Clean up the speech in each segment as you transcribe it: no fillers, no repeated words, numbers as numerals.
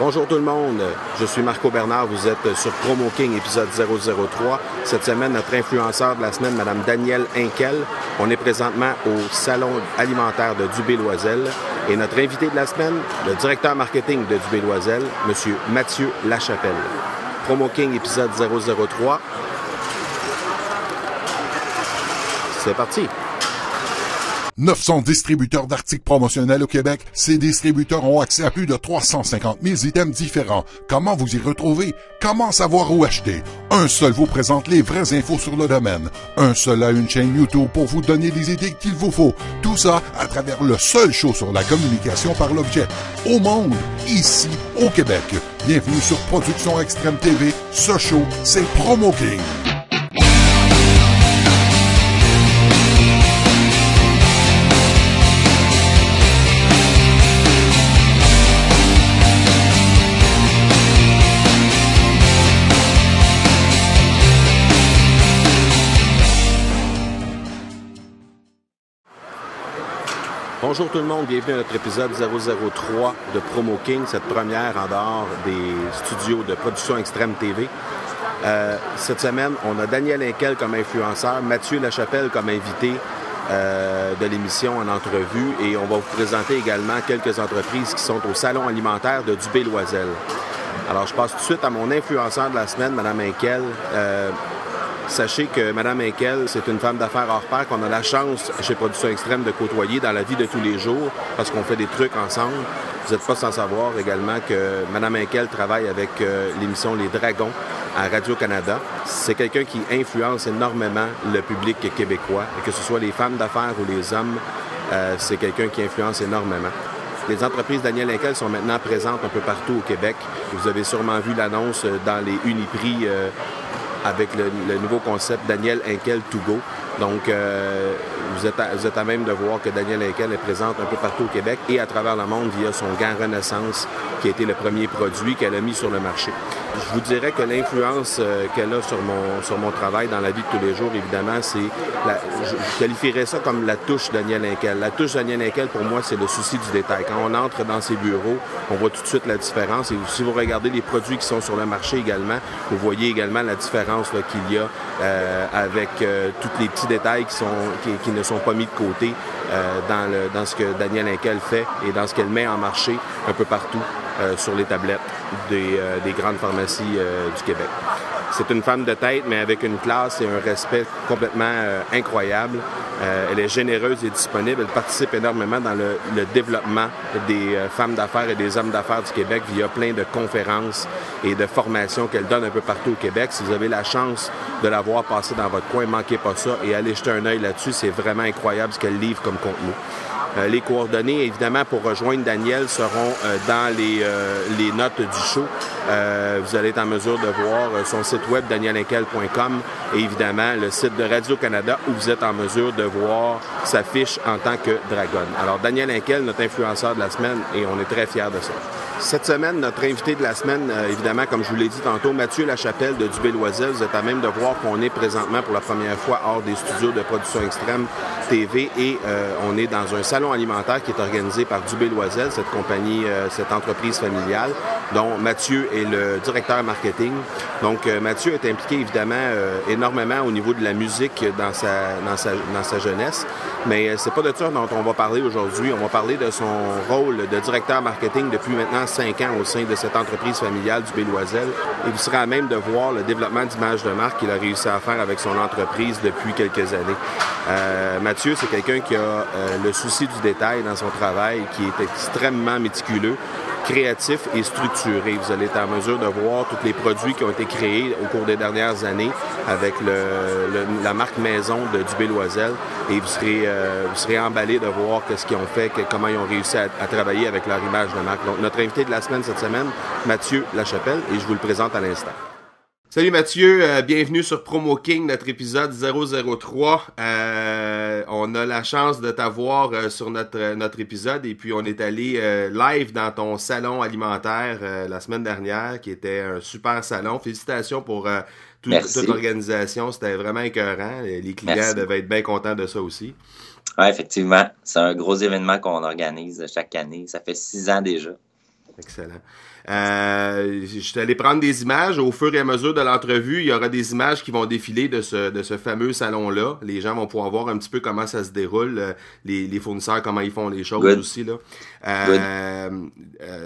Bonjour tout le monde, je suis Marco Bernard, vous êtes sur Promo King, épisode 003. Cette semaine, notre influenceur de la semaine, Mme Danielle Henkel. On est présentement au salon alimentaire de Dubé-Loiselle. Et notre invité de la semaine, le directeur marketing de Dubé-Loiselle, M. Mathieu Lachapelle. Promo King, épisode 003. C'est parti! 900 distributeurs d'articles promotionnels au Québec. Ces distributeurs ont accès à plus de 350 000 items différents. Comment vous y retrouver? Comment savoir où acheter? Un seul vous présente les vraies infos sur le domaine. Un seul a une chaîne YouTube pour vous donner les idées qu'il vous faut. Tout ça à travers le seul show sur la communication par l'objet au monde, ici au Québec. Bienvenue sur Production Extrême TV. Ce show, c'est Promo King. Bonjour tout le monde, bienvenue à notre épisode 003 de Promo King, cette première en dehors des studios de Production Extrême TV. Cette semaine, on a Danielle Henkel comme influenceur, Mathieu Lachapelle comme invité de l'émission en entrevue et on va vous présenter également quelques entreprises qui sont au salon alimentaire de Dubé-Loiselle. Alors, je passe tout de suite à mon influenceur de la semaine, Mme Henkel. Sachez que Mme Henkel, c'est une femme d'affaires hors pair qu'on a la chance, chez Production Extrême, de côtoyer dans la vie de tous les jours parce qu'on fait des trucs ensemble. Vous n'êtes pas sans savoir également que Mme Henkel travaille avec l'émission Les Dragons à Radio-Canada. C'est quelqu'un qui influence énormément le public québécois, et que ce soit les femmes d'affaires ou les hommes, c'est quelqu'un qui influence énormément. Les entreprises Danielle Henkel sont maintenant présentes un peu partout au Québec. Vous avez sûrement vu l'annonce dans les Uniprix avec le nouveau concept Danielle Henkel To Go. Donc, vous êtes à même de voir que Danielle Henkel est présente un peu partout au Québec et à travers le monde via son gant Renaissance, qui a été le premier produit qu'elle a mis sur le marché. Je vous dirais que l'influence qu'elle a sur mon travail dans la vie de tous les jours, évidemment, je qualifierais ça comme la touche Danielle Henkel. La touche Danielle Henkel, pour moi, c'est le souci du détail. Quand on entre dans ses bureaux, on voit tout de suite la différence. Et si vous regardez les produits qui sont sur le marché également, vous voyez également la différence qu'il y a avec tous les petits détails qui ne sont pas mis de côté dans ce que Danielle Henkel fait et dans ce qu'elle met en marché un peu partout sur les tablettes des grandes pharmacies du Québec. C'est une femme de tête, mais avec une classe et un respect complètement incroyable. Elle est généreuse et disponible. Elle participe énormément dans le développement des femmes d'affaires et des hommes d'affaires du Québec via plein de conférences et de formations qu'elle donne un peu partout au Québec. Si vous avez la chance de la voir passer dans votre coin, ne manquez pas ça et allez jeter un œil là-dessus. C'est vraiment incroyable ce qu'elle livre comme contenu. Les coordonnées, évidemment, pour rejoindre Danielle seront dans les notes du show. Vous allez être en mesure de voir son site web danielhenkel.com et évidemment le site de Radio-Canada où vous êtes en mesure de voir sa fiche en tant que dragonne. Alors, Danielle Henkel, notre influenceur de la semaine, et on est très fiers de ça. Cette semaine, notre invité de la semaine, évidemment, comme je vous l'ai dit tantôt, Mathieu Lachapelle de Dubé-Loiselle. Vous êtes à même de voir qu'on est présentement pour la première fois hors des studios de Production Extrême TV et on est dans un salon alimentaire qui est organisé par Dubé-Loiselle, cette compagnie, cette entreprise familiale, dont Mathieu est le directeur marketing. Donc, Mathieu est impliqué évidemment énormément au niveau de la musique dans sa jeunesse, mais c'est pas de ça dont on va parler aujourd'hui. On va parler de son rôle de directeur marketing depuis maintenant 5 ans au sein de cette entreprise familiale Dubé-Loiselle. Et vous serez à même de voir le développement d'image de marque qu'il a réussi à faire avec son entreprise depuis quelques années. Mathieu, c'est quelqu'un qui a le souci du détail dans son travail, qui est extrêmement méticuleux, créatif et structuré. Vous allez être en mesure de voir tous les produits qui ont été créés au cours des dernières années avec la marque maison de Dubé-Loiselle et vous serez emballé de voir ce qu'ils ont fait, comment ils ont réussi à travailler avec leur image de marque. Donc, notre invité de la semaine cette semaine, Mathieu Lachapelle, et je vous le présente à l'instant. Salut Mathieu, bienvenue sur Promo King, notre épisode 003. On a la chance de t'avoir sur notre épisode et puis on est allé live dans ton salon alimentaire la semaine dernière qui était un super salon. Félicitations pour toute l'organisation, c'était vraiment écœurant. Les clients devaient être bien contents de ça aussi. Oui, effectivement. C'est un gros événement qu'on organise chaque année. Ça fait 6 ans déjà. Excellent. Je suis allé prendre des images. Au fur et à mesure de l'entrevue, il y aura des images qui vont défiler de ce fameux salon-là. Les gens vont pouvoir voir un petit peu comment ça se déroule, les fournisseurs, comment ils font les choses Good. aussi, là.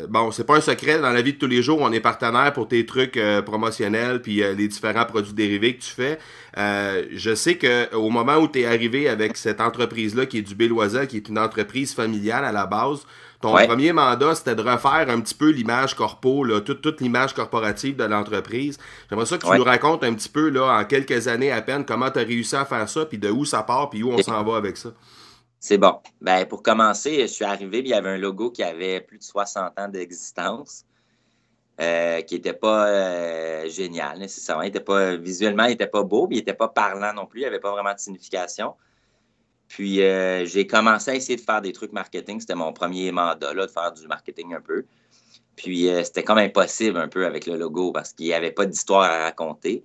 Bon, c'est pas un secret, dans la vie de tous les jours, on est partenaire pour tes trucs promotionnels puis les différents produits dérivés que tu fais. Je sais que au moment où tu es arrivé avec cette entreprise-là qui est du Béloisel, qui est une entreprise familiale à la base, ton premier mandat, c'était de refaire un petit peu l'image corpo, là, toute l'image corporative de l'entreprise. J'aimerais ça que tu nous racontes un petit peu, là, en quelques années à peine, comment tu as réussi à faire ça, puis de où ça part, puis où on s'en va avec ça. C'est bon. Ben, pour commencer, je suis arrivé, puis il y avait un logo qui avait plus de 60 ans d'existence, qui n'était pas génial, nécessairement. Visuellement, il n'était pas beau, puis il n'était pas parlant non plus. Il n'y avait pas vraiment de signification. Puis, j'ai commencé à essayer de faire des trucs marketing. C'était mon premier mandat, là, de faire du marketing un peu. Puis, c'était comme impossible un peu avec le logo parce qu'il n'y avait pas d'histoire à raconter.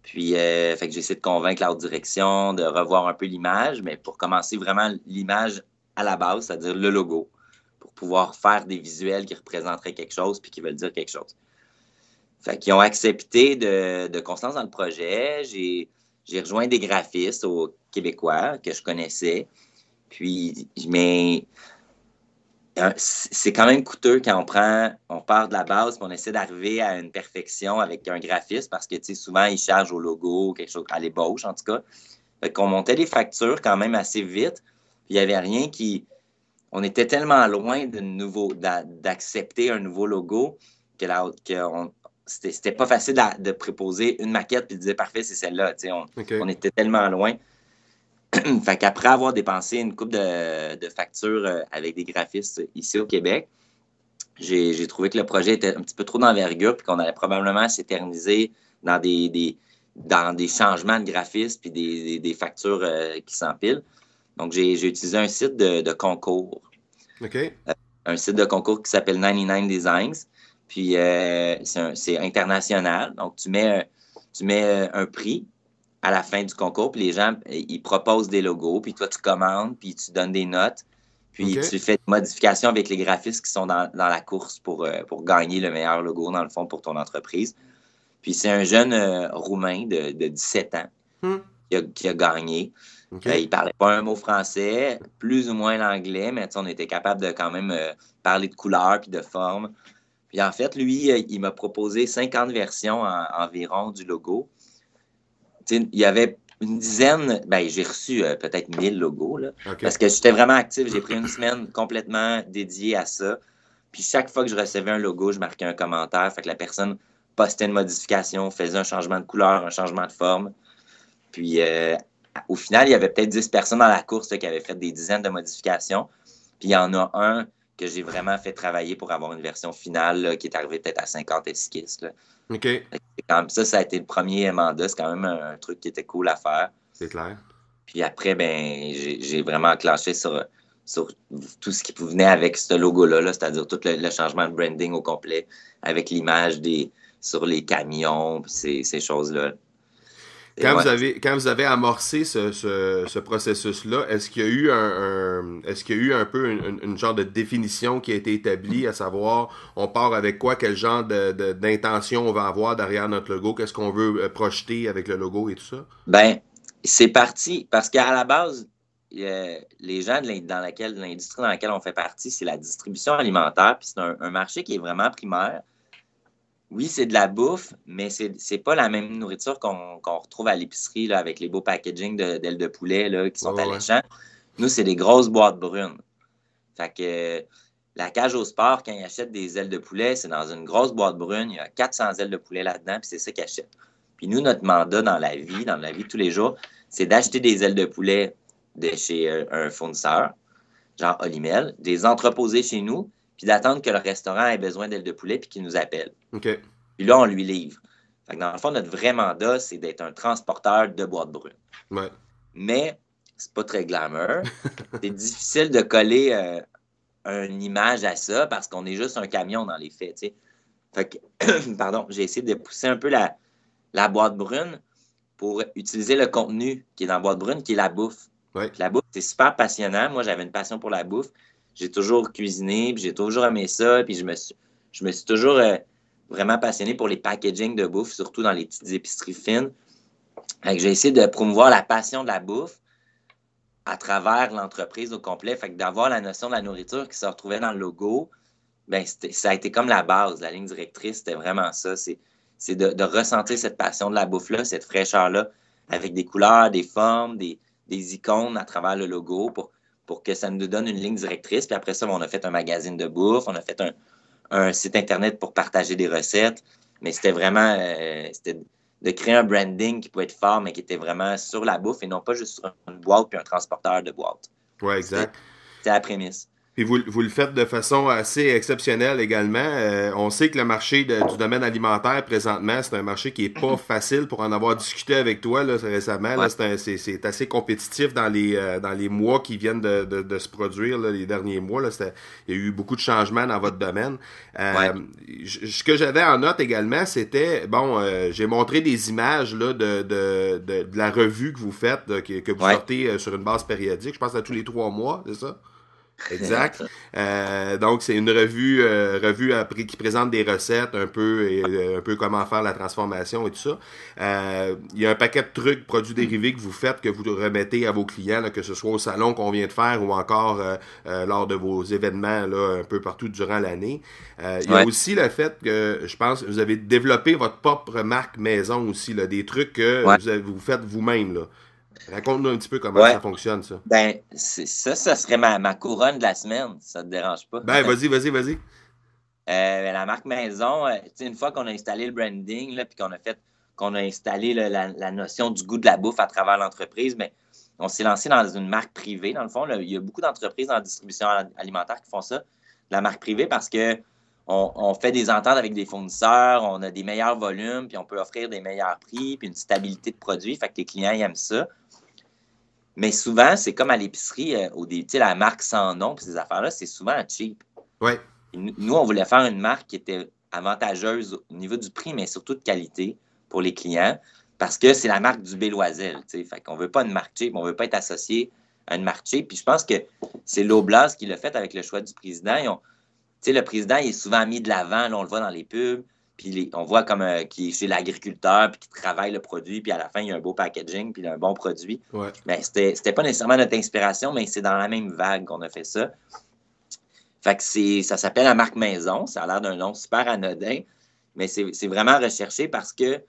Puis, fait que j'ai essayé de convaincre la haute direction de revoir un peu l'image, mais pour commencer vraiment l'image à la base, c'est-à-dire le logo, pour pouvoir faire des visuels qui représenteraient quelque chose puis qui veulent dire quelque chose. Fait qu'ils ont accepté de constance dans le projet. J'ai rejoint des graphistes au Québécois que je connaissais. Puis, mais c'est quand même coûteux quand on part de la base et on essaie d'arriver à une perfection avec un graphiste parce que, tu sais, souvent, ils chargent au logo, quelque chose, à l'ébauche, en tout cas. Fait qu'on montait des factures quand même assez vite. Puis, il n'y avait rien qui... On était tellement loin d'accepter un nouveau logo que c'était pas facile de proposer une maquette puis de dire parfait, c'est celle-là. On était tellement loin. Fait qu'après avoir dépensé une couple de factures avec des graphistes ici au Québec, j'ai trouvé que le projet était un petit peu trop d'envergure puis qu'on allait probablement s'éterniser dans des changements de graphistes puis des factures qui s'empilent. Donc, j'ai utilisé un site de concours. Un site de concours qui s'appelle 99 Designs. Puis, c'est international. Donc, tu mets un prix à la fin du concours, puis les gens, ils proposent des logos, puis toi, tu commandes, puis tu donnes des notes, puis tu fais des modifications avec les graphistes qui sont dans la course pour gagner le meilleur logo, dans le fond, pour ton entreprise. Puis, c'est un jeune Roumain de 17 ans qui a gagné. Il parlait pas un mot français, plus ou moins l'anglais, mais on était capable de quand même parler de couleurs puis de formes. Puis en fait, lui, il m'a proposé 50 versions environ du logo. Il y avait une dizaine, j'ai reçu peut-être 1000 logos, là, parce que j'étais vraiment actif. J'ai pris une semaine complètement dédiée à ça. Puis chaque fois que je recevais un logo, je marquais un commentaire. Fait que la personne postait une modification, faisait un changement de couleur, un changement de forme. Puis au final, il y avait peut-être 10 personnes dans la course là, qui avaient fait des dizaines de modifications. Puis il y en a un que j'ai vraiment fait travailler pour avoir une version finale là, qui est arrivée peut-être à 50 esquisses. Là. Ça a été le premier mandat. C'est quand même un truc qui était cool à faire. C'est clair. Puis après, j'ai vraiment enclenché sur tout ce qui venait avec ce logo-là, là, c'est-à-dire tout le changement de branding au complet, avec l'image sur les camions, puis ces choses-là. Quand vous avez amorcé ce processus-là, est-ce qu'il y a eu un peu une genre de définition qui a été établie, à savoir on part avec quoi, quel genre d'intention on va avoir derrière notre logo, qu'est-ce qu'on veut projeter avec le logo et tout ça? C'est parti parce qu'à la base, les gens de l'industrie dans laquelle on fait partie, c'est la distribution alimentaire, puis c'est un marché qui est vraiment primaire. Oui, c'est de la bouffe, mais c'est pas la même nourriture qu'on retrouve à l'épicerie là, avec les beaux packaging d'ailes de poulet là, qui sont alléchants. Nous, c'est des grosses boîtes brunes. Fait que la cage au sport, quand ils achètent des ailes de poulet, c'est dans une grosse boîte brune. Il y a 400 ailes de poulet là-dedans, puis c'est ça qu'ils achètent. Puis nous, notre mandat dans la vie de tous les jours, c'est d'acheter des ailes de poulet de chez un fournisseur, genre Olimel, de les entreposer chez nous, puis d'attendre que le restaurant ait besoin d'ailes de poulet puis qu'il nous appelle. Puis là, on lui livre. Fait que dans le fond, notre vrai mandat, c'est d'être un transporteur de boîtes brunes. Mais c'est pas très glamour. C'est difficile de coller une image à ça parce qu'on est juste un camion dans les faits, tu sais. Fait que, pardon, j'ai essayé de pousser un peu la boîte brune pour utiliser le contenu qui est dans la boîte brune, qui est la bouffe. La bouffe, c'est super passionnant. Moi, j'avais une passion pour la bouffe. J'ai toujours cuisiné, puis j'ai toujours aimé ça, puis je je me suis toujours vraiment passionné pour les packaging de bouffe, surtout dans les petites épiceries fines. J'ai essayé de promouvoir la passion de la bouffe à travers l'entreprise au complet. Fait que d'avoir la notion de la nourriture qui se retrouvait dans le logo, ben ça a été comme la base, la ligne directrice, c'était vraiment ça. C'est de ressentir cette passion de la bouffe-là, cette fraîcheur-là, avec des couleurs, des formes, des icônes à travers le logo pour que ça nous donne une ligne directrice. Puis après ça, on a fait un magazine de bouffe, on a fait un site Internet pour partager des recettes. Mais c'était vraiment c'était de créer un branding qui pouvait être fort, mais qui était vraiment sur la bouffe et non pas juste sur une boîte puis un transporteur de boîte. Oui, exact. C'était la prémisse. Puis vous le faites de façon assez exceptionnelle également. On sait que le marché du domaine alimentaire présentement, c'est un marché qui est pas facile pour en avoir discuté avec toi là, récemment. Ouais. Là, c'est assez compétitif dans les mois qui viennent de se produire, là, les derniers mois. Là, il y a eu beaucoup de changements dans votre domaine. Ce que j'avais en note également, c'était, j'ai montré des images là, de la revue que vous faites, que vous sortez sur une base périodique. Je pense à tous les 3 mois, c'est ça? Exact. Donc, c'est une revue qui présente des recettes, un peu comment faire la transformation et tout ça. Il y a un paquet de trucs, produits dérivés que vous faites, que vous remettez à vos clients, là, que ce soit au salon qu'on vient de faire ou encore lors de vos événements là, un peu partout durant l'année. Il y a aussi le fait que, je pense, vous avez développé votre propre marque maison aussi, là, des trucs que vous faites vous-même, là. Raconte-nous un petit peu comment ça fonctionne, ça. Ben, ça serait ma couronne de la semaine, si ça te dérange pas. Ben, vas-y. La marque maison, une fois qu'on a installé le branding, là, puis qu'on a installé la notion du goût de la bouffe à travers l'entreprise, mais on s'est lancé dans une marque privée, dans le fond. Là, il y a beaucoup d'entreprises en distribution alimentaire qui font ça, la marque privée, parce que on fait des ententes avec des fournisseurs, on a des meilleurs volumes, puis on peut offrir des meilleurs prix, puis une stabilité de produit, fait que les clients ils aiment ça. Mais souvent, c'est comme à l'épicerie, la marque sans nom, puis ces affaires-là, c'est souvent cheap. Ouais. Nous, on voulait faire une marque qui était avantageuse au niveau du prix, mais surtout de qualité pour les clients, parce que c'est la marque du Béloisel. Fait qu'on ne veut pas une marque cheap, on ne veut pas être associé à une marque cheap. Puis je pense que c'est l'Oblast qui l'a fait avec le choix du président. Le président, il est souvent mis de l'avant, là, on le voit dans les pubs. Puis on voit comme qu'il est chez l'agriculteur, puis qu'il travaille le produit, puis à la fin, il y a un beau packaging, puis il y a un bon produit. Ouais. Mais c'était pas nécessairement notre inspiration, mais c'est dans la même vague qu'on a fait ça. Fait que ça s'appelle la marque maison. Ça a l'air d'un nom super anodin, mais c'est vraiment recherché parce que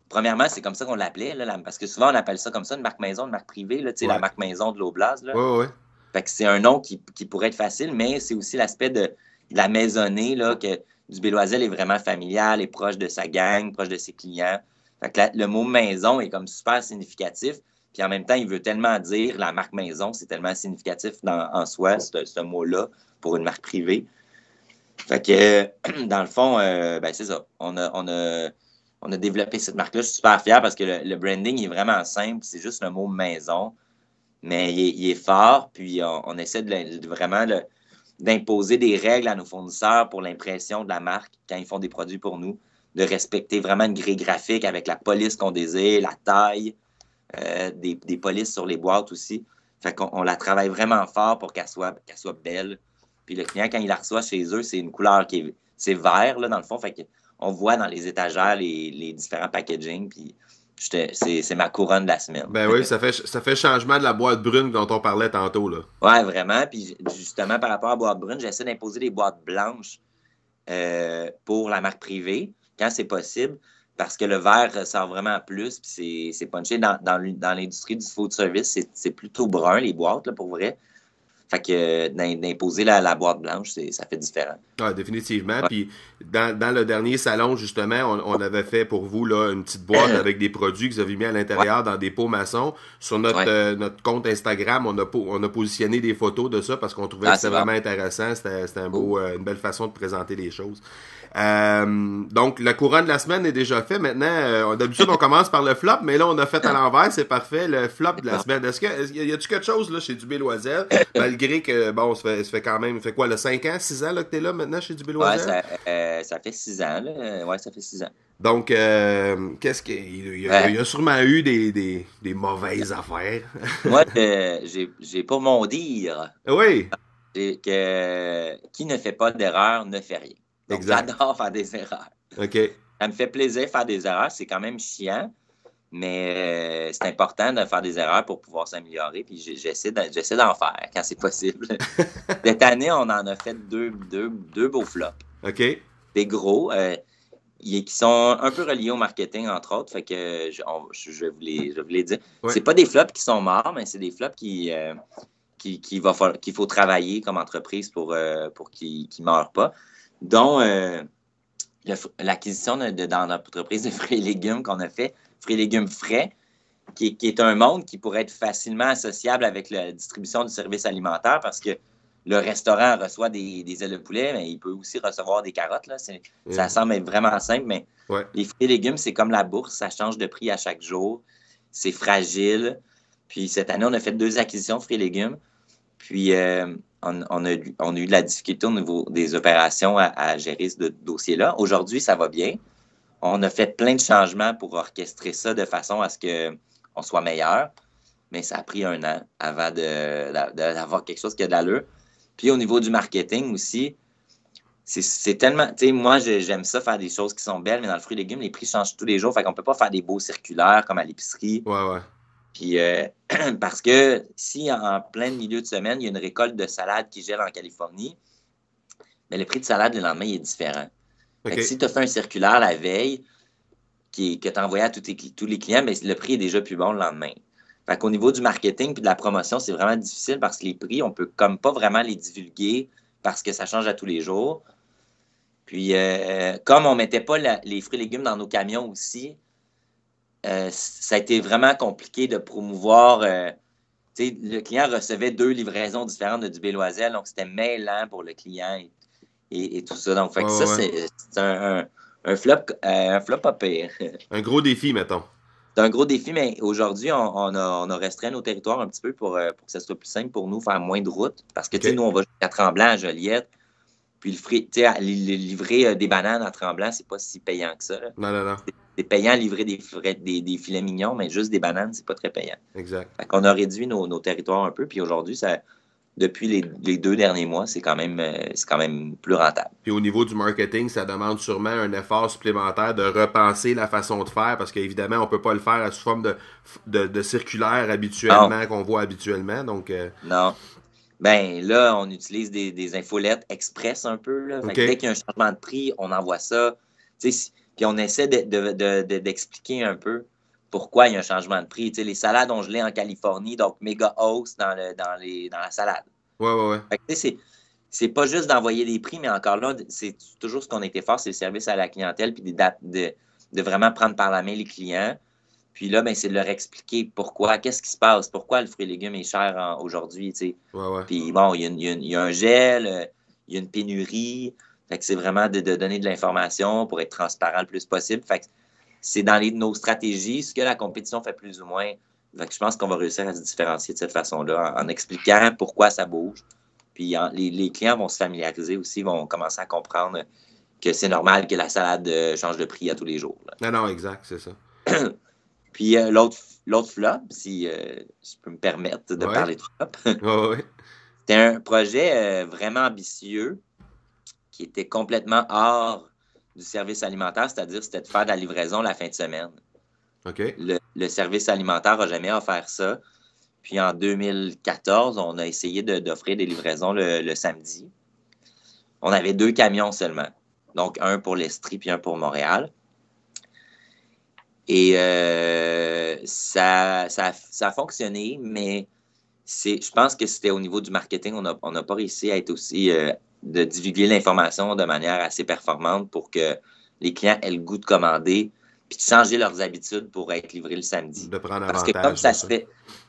premièrement, c'est comme ça qu'on l'appelait, là, parce que souvent, on appelle ça comme ça, une marque maison, une marque privée, là, la marque maison de l'Oblast. Ouais. Fait que c'est un nom qui pourrait être facile, mais c'est aussi l'aspect de la maisonnée, là, que du Béloisel est vraiment familial, est proche de sa gang, proche de ses clients. Fait que le mot maison est comme super significatif. Puis en même temps, il veut tellement dire, la marque maison, c'est tellement significatif en soi, ce mot-là, pour une marque privée. Fait que, dans le fond, c'est ça. On a développé cette marque-là. Je suis super fier parce que le branding est vraiment simple. C'est juste le mot maison. Mais il est fort. Puis on essaie vraiment d'imposer des règles à nos fournisseurs pour l'impression de la marque quand ils font des produits pour nous, de respecter vraiment une grille graphique avec la police qu'on désire, la taille, des polices sur les boîtes aussi. Fait qu'on la travaille vraiment fort pour qu'elle soit belle. Puis le client, quand il la reçoit chez eux, c'est une couleur c'est vert, là, dans le fond. Fait qu'on voit dans les étagères les différents packaging, puis c'est ma couronne de la semaine. Ben oui, ça fait changement de la boîte brune dont on parlait tantôt, là. Ouais, vraiment. Puis justement, par rapport à la boîte brune, j'essaie d'imposer des boîtes blanches pour la marque privée, quand c'est possible, parce que le vert ressort vraiment plus, puis c'est punché dans l'industrie du food service, c'est plutôt brun, les boîtes, là, pour vrai. Fait que d'imposer la boîte blanche, ça fait différent. Ah, définitivement. Ouais. Puis dans le dernier salon, justement, on avait fait pour vous là, une petite boîte avec des produits que vous avez mis à l'intérieur dans des pots maçons. Sur notre compte Instagram, on a positionné des photos de ça parce qu'on trouvait que c'était vraiment intéressant. C'était une belle façon de présenter les choses. Donc, la couronne de la semaine est déjà faite. Maintenant, d'habitude, on commence par le flop, mais là, on a fait à l'envers. C'est parfait. Le flop de la semaine. Y a-tu quelque chose là chez du Béloisel? Malgré que, bon, ça fait quand même, fait quoi, le 5 ans, 6 ans là, que t'es là maintenant chez du Béloisel? Ouais, ça fait 6 ans, là. Ouais, ça fait 6 ans. Donc, qu'est-ce qu'il y a sûrement eu des mauvaises affaires. Moi, j'ai pour mon dire. Oui. Que qui ne fait pas d'erreur ne fait rien. Donc, j'adore faire des erreurs. OK. Ça me fait plaisir de faire des erreurs. C'est quand même chiant, mais c'est important de faire des erreurs pour pouvoir s'améliorer. Puis j'essaie d'en faire quand c'est possible. Cette année, on en a fait deux beaux flops. OK. Des gros, qui sont un peu reliés au marketing, entre autres. Fait que je vais vous les dire. Ouais. C'est pas des flops qui sont morts, mais c'est des flops qu'il faut travailler comme entreprise pour qu'ils ne meurent pas. Dont l'acquisition dans notre entreprise de fruits et légumes qu'on a fait, fruits et légumes frais, qui est un monde qui pourrait être facilement associable avec la distribution du service alimentaire parce que le restaurant reçoit des ailes de poulet, mais il peut aussi recevoir des carottes. Là. Ça semble être vraiment simple, mais les fruits et légumes, c'est comme la bourse, ça change de prix à chaque jour. C'est fragile. Puis cette année, on a fait 2 acquisitions de fruits et légumes. Puis on a eu de la difficulté au niveau des opérations à gérer ce dossier-là. Aujourd'hui, ça va bien. On a fait plein de changements pour orchestrer ça de façon à ce qu'on soit meilleur. Mais ça a pris 1 an avant d'avoir quelque chose qui a de l'allure. Puis au niveau du marketing aussi, c'est tellement... Tu sais, moi, j'aime ça faire des choses qui sont belles, mais dans le fruit et légumes, les prix changent tous les jours. Fait qu'on peut pas faire des beaux circulaires comme à l'épicerie. Ouais. Puis parce que si en plein milieu de semaine, il y a une récolte de salade qui gèle en Californie, bien, le prix de salade le lendemain, il est différent. Okay. Fait que si tu as fait un circulaire la veille que tu as envoyé à tous les clients, bien, le prix est déjà plus bon le lendemain. Fait qu'au niveau du marketing et de la promotion, c'est vraiment difficile parce que les prix, on peut comme pas vraiment les divulguer parce que ça change à tous les jours. Puis, comme on ne mettait pas les fruits et légumes dans nos camions aussi, ça a été vraiment compliqué de promouvoir. Le client recevait 2 livraisons différentes de du Loisel, donc c'était mêlant pour le client et tout ça. Donc, fait que c'est un flop pas pire. Un gros défi, mettons. C'est un gros défi, mais aujourd'hui, on a restreint nos territoires un petit peu pour que ça soit plus simple pour nous, faire moins de routes. Parce que, nous, on va jusqu'à Tremblant, à Joliette. Puis, livrer des bananes à Tremblant, c'est pas si payant que ça. Là. Non. C'est payant à livrer des filets mignons, mais juste des bananes, c'est pas très payant. Exact. Fait qu'on a réduit nos territoires un peu. Puis aujourd'hui, depuis les 2 derniers mois, c'est quand même plus rentable. Puis au niveau du marketing, ça demande sûrement un effort supplémentaire de repenser la façon de faire parce qu'évidemment, on ne peut pas le faire sous forme de circulaire habituellement qu'on voit habituellement. Donc, Non. Ben là, on utilise des infolettes express un peu. Là. Fait que dès qu'il y a un changement de prix, on envoie ça. Puis on essaie d'expliquer un peu pourquoi il y a un changement de prix. Les salades ont gelé en Californie, donc méga hausse dans la salade. Ouais. Fait que, c'est pas juste d'envoyer des prix, mais encore là, c'est toujours ce qu'on a été fort, c'est le service à la clientèle, puis de vraiment prendre par la main les clients. Puis là, ben, c'est de leur expliquer pourquoi, qu'est-ce qui se passe, pourquoi le fruit et légumes est cher aujourd'hui. Ouais. Puis bon, il y a un gel, il y a une pénurie. Fait que c'est vraiment de donner de l'information pour être transparent le plus possible. Fait que c'est dans nos stratégies, ce que la compétition fait plus ou moins. Fait que je pense qu'on va réussir à se différencier de cette façon-là en expliquant pourquoi ça bouge. Puis les clients vont se familiariser aussi, vont commencer à comprendre que c'est normal que la salade change de prix à tous les jours. Là. Non, exact, c'est ça. Puis l'autre flop, si je peux me permettre de parler de flop, c'était un projet vraiment ambitieux qui était complètement hors du service alimentaire, c'est-à-dire c'était de faire de la livraison la fin de semaine. Okay. Le service alimentaire n'a jamais offert ça. Puis en 2014, on a essayé d'offrir des livraisons le samedi. On avait 2 camions seulement. Donc, un pour l'Estrie puis un pour Montréal. Et ça a fonctionné, mais je pense que c'était au niveau du marketing, on n'a pas réussi à être aussi de divulguer l'information de manière assez performante pour que les clients aient le goût de commander puis de changer leurs habitudes pour être livrés le samedi. De prendre parce avantage. Que comme ça se fait,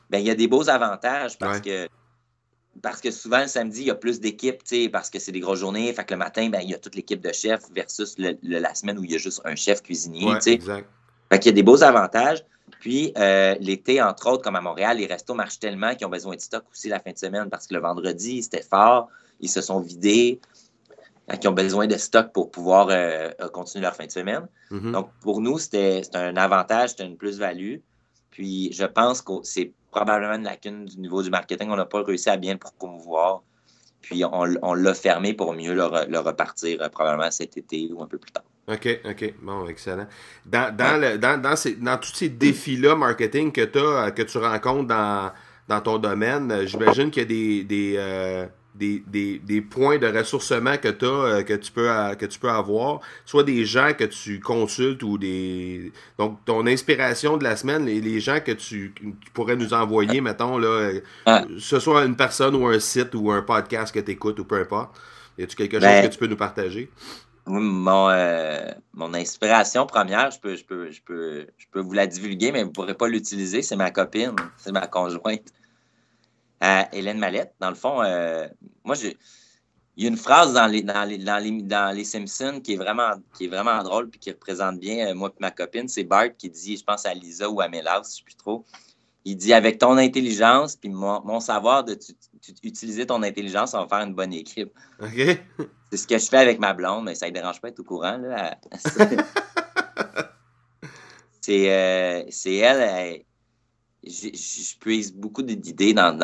ben il y a des beaux avantages parce que souvent le samedi, il y a plus d'équipes, parce que c'est des grosses journées. Fait que le matin, ben il y a toute l'équipe de chefs versus la semaine où il y a juste un chef cuisinier. Exact. Fait qu'il y a des beaux avantages. Puis, l'été, entre autres, comme à Montréal, les restos marchent tellement qu'ils ont besoin de stock aussi la fin de semaine parce que le vendredi, c'était fort. Ils se sont vidés. Ils ont besoin de stock pour pouvoir continuer leur fin de semaine. Mm-hmm. Donc, pour nous, c'était un avantage, c'était une plus-value. Puis, je pense que c'est probablement une lacune du niveau du marketing. On n'a pas réussi à bien le promouvoir. Puis on l'a fermé pour mieux le repartir probablement cet été ou un peu plus tard. OK. Bon, excellent. Dans tous ces défis-là marketing que tu rencontres dans ton domaine, j'imagine qu'il y a des points de ressourcement que tu peux avoir, soit des gens que tu consultes ou donc ton inspiration de la semaine, les gens que tu pourrais nous envoyer, mettons, là, ce soit une personne ou un site ou un podcast que tu écoutes ou peu importe. Y a-tu quelque chose que tu peux nous partager? Mon inspiration première, je peux vous la divulguer, mais vous ne pourrez pas l'utiliser. C'est ma copine, c'est ma conjointe, Hélène Mallette. Dans le fond, moi, il y a une phrase dans les Simpsons qui est vraiment drôle et qui représente bien moi et ma copine. C'est Bart qui dit, je pense à Lisa ou à Mélas, je ne sais plus trop. Il dit, avec ton intelligence puis mon savoir d'utiliser ton intelligence, on va faire une bonne équipe. OK. C'est ce que je fais avec ma blonde, mais ça ne dérange pas d'être au courant. Là. C'est elle. Je puise beaucoup d'idées dans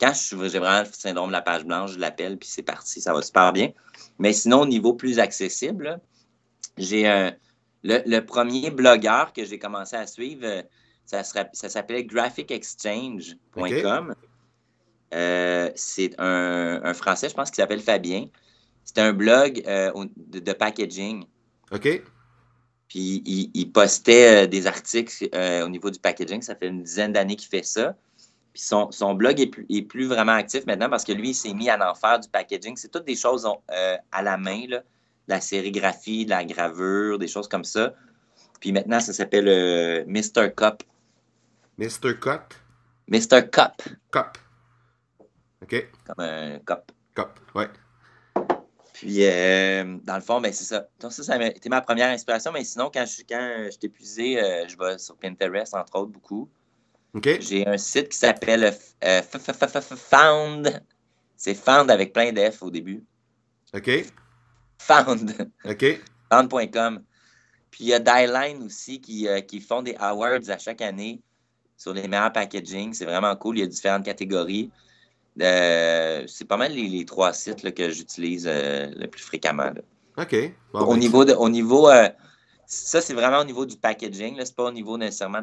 quand j'ai vraiment le syndrome de la page blanche, je l'appelle, puis c'est parti, ça va super bien. Mais sinon, au niveau plus accessible, là, j'ai le premier blogueur que j'ai commencé à suivre, ça s'appelait graphicexchange.com. Okay. C'est un Français, je pense, qui s'appelle Fabien. C'est un blog de packaging. OK. Puis il postait des articles au niveau du packaging. Ça fait une dizaine d'années qu'il fait ça. Puis son blog est plus vraiment actif maintenant parce que lui, il s'est mis à en faire du packaging. C'est toutes des choses à la main, là. De la sérigraphie, de la gravure, des choses comme ça. Puis maintenant, ça s'appelle Mr. Cup. Mr. Cut? Mr. Cup. Cup. OK. Comme un cup. Cup, ouais. Puis, dans le fond, ben c'est ça. Donc, ça a été ma première inspiration. Mais sinon, quand je suis épuisé, je vais sur Pinterest, entre autres, beaucoup. OK. J'ai un site qui s'appelle Found. C'est Found avec plein d'F au début. OK. Found. OK. Found.com. Puis, il y a Dieline aussi qui font des awards à chaque année sur les meilleurs packaging. C'est vraiment cool. Il y a différentes catégories. C'est pas mal les trois sites là, que j'utilise le plus fréquemment. Là. OK. Bon, au niveau ça, c'est vraiment au niveau du packaging. C'est pas au niveau nécessairement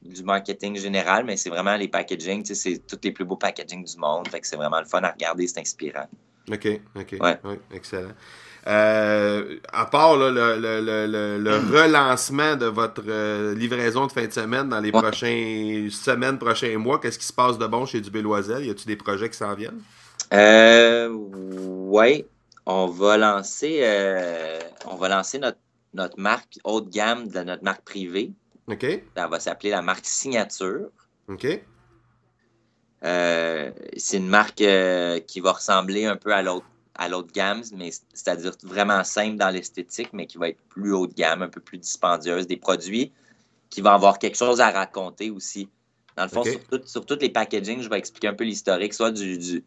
du marketing général, mais c'est vraiment les packaging. C'est tous les plus beaux packaging du monde. Fait que c'est vraiment le fun à regarder. C'est inspirant. OK. Ouais. Excellent. À part là, le relancement de votre livraison de fin de semaine dans les prochaines semaines, prochains mois, qu'est-ce qui se passe de bon chez Dubé Loisel? Y a-t-il des projets qui s'en viennent? Oui. On va lancer notre marque haut de gamme de notre marque privée. OK. Elle va s'appeler la marque Signature. OK. C'est une marque qui va ressembler un peu à l'autre gamme, mais c'est-à-dire vraiment simple dans l'esthétique, mais qui va être plus haut de gamme, un peu plus dispendieuse. Des produits qui vont avoir quelque chose à raconter aussi. Dans le fond, okay. sur tous les packaging, je vais expliquer un peu l'historique, soit du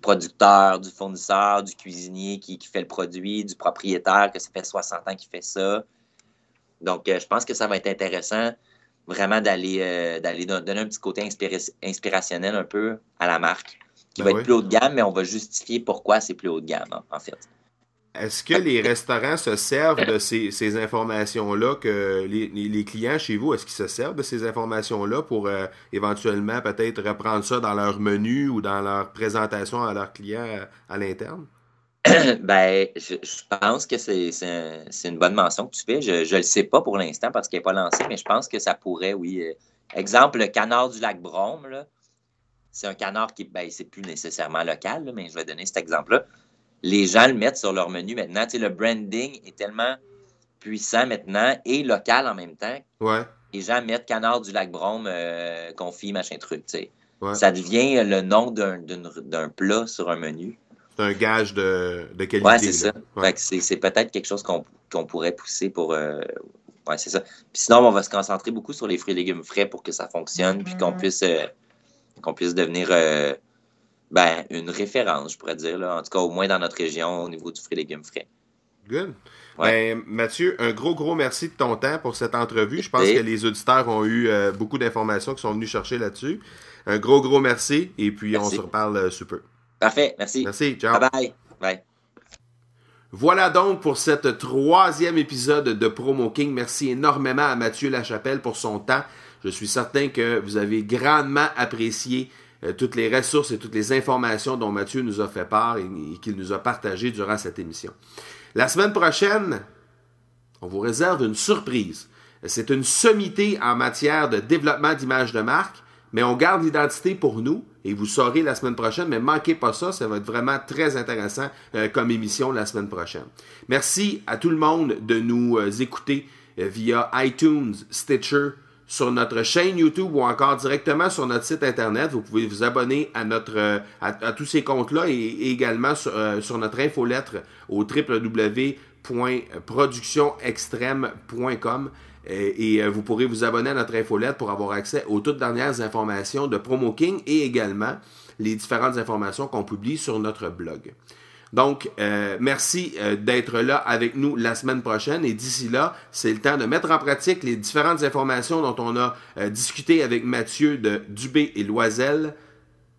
producteur, du fournisseur, du cuisinier qui fait le produit, du propriétaire, que ça fait 60 ans qu'il fait ça. Donc, je pense que ça va être intéressant vraiment d'aller donner un petit côté inspirationnel un peu à la marque, qui va être plus haut de gamme, mais on va justifier pourquoi c'est plus haut de gamme, en fait. Est-ce que les restaurants se servent de ces informations-là, que les clients chez vous, est-ce qu'ils se servent de ces informations-là pour éventuellement peut-être reprendre ça dans leur menu ou dans leur présentation à leurs clients à l'interne? Ben, je pense que c'est une bonne mention que tu fais. Je le sais pas pour l'instant parce qu'elle n'est pas lancée, mais je pense que ça pourrait, oui. Exemple, le canard du lac Brome, là, c'est un canard qui, ben, c'est plus nécessairement local, là, mais je vais donner cet exemple-là. Les gens le mettent sur leur menu maintenant. Tu sais, le branding est tellement puissant maintenant et local en même temps. Ouais. Les gens mettent canard du lac Brome, confit, machin truc. Tu sais. Ouais. Ça devient le nom d'un plat sur un menu. C'est un gage de qualité. Oui, c'est ça. Ouais. Fait que c'est peut-être quelque chose qu'on pourrait pousser pour... Oui, c'est ça. Puis sinon, on va se concentrer beaucoup sur les fruits et légumes frais pour que ça fonctionne, puis qu'on puisse devenir une référence, je pourrais dire. Là. En tout cas, au moins dans notre région, au niveau du fruit et légumes frais. Good. Ouais. Ben, Mathieu, un gros merci de ton temps pour cette entrevue. Je pense que les auditeurs ont eu beaucoup d'informations qui sont venus chercher là-dessus. Un gros merci, et puis merci. On se reparle sous peu. Parfait, merci. Merci, ciao. Bye-bye. Bye. Voilà donc pour cette 3e épisode de Promo King. Merci énormément à Mathieu Lachapelle pour son temps. Je suis certain que vous avez grandement apprécié toutes les ressources et toutes les informations dont Mathieu nous a fait part et qu'il nous a partagées durant cette émission. La semaine prochaine, on vous réserve une surprise. C'est une sommité en matière de développement d'image de marque, mais on garde l'identité pour nous et vous saurez la semaine prochaine, mais manquez pas ça, ça va être vraiment très intéressant comme émission la semaine prochaine. Merci à tout le monde de nous écouter via iTunes, Stitcher, sur notre chaîne YouTube ou encore directement sur notre site internet. Vous pouvez vous abonner à à tous ces comptes-là et également sur notre infolettre au www.productionextreme.com et vous pourrez vous abonner à notre infolettre pour avoir accès aux toutes dernières informations de Promo King et également les différentes informations qu'on publie sur notre blog. Donc, merci d'être là avec nous la semaine prochaine. Et d'ici là, c'est le temps de mettre en pratique les différentes informations dont on a discuté avec Mathieu de Dubé et Loisel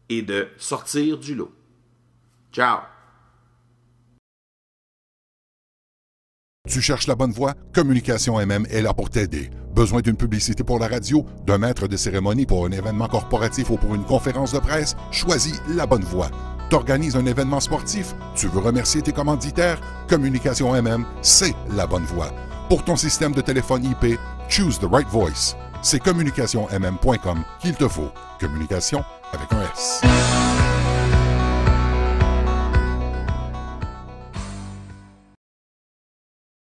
et de sortir du lot. Ciao! Tu cherches la bonne voie? Communication MM est là pour t'aider. Besoin d'une publicité pour la radio, d'un maître de cérémonie pour un événement corporatif ou pour une conférence de presse? Choisis la bonne voie. T'organises un événement sportif? Tu veux remercier tes commanditaires? Communication MM, c'est la bonne voie. Pour ton système de téléphone IP, choose the right voice. C'est communicationmm.com qu'il te faut. Communication avec un S.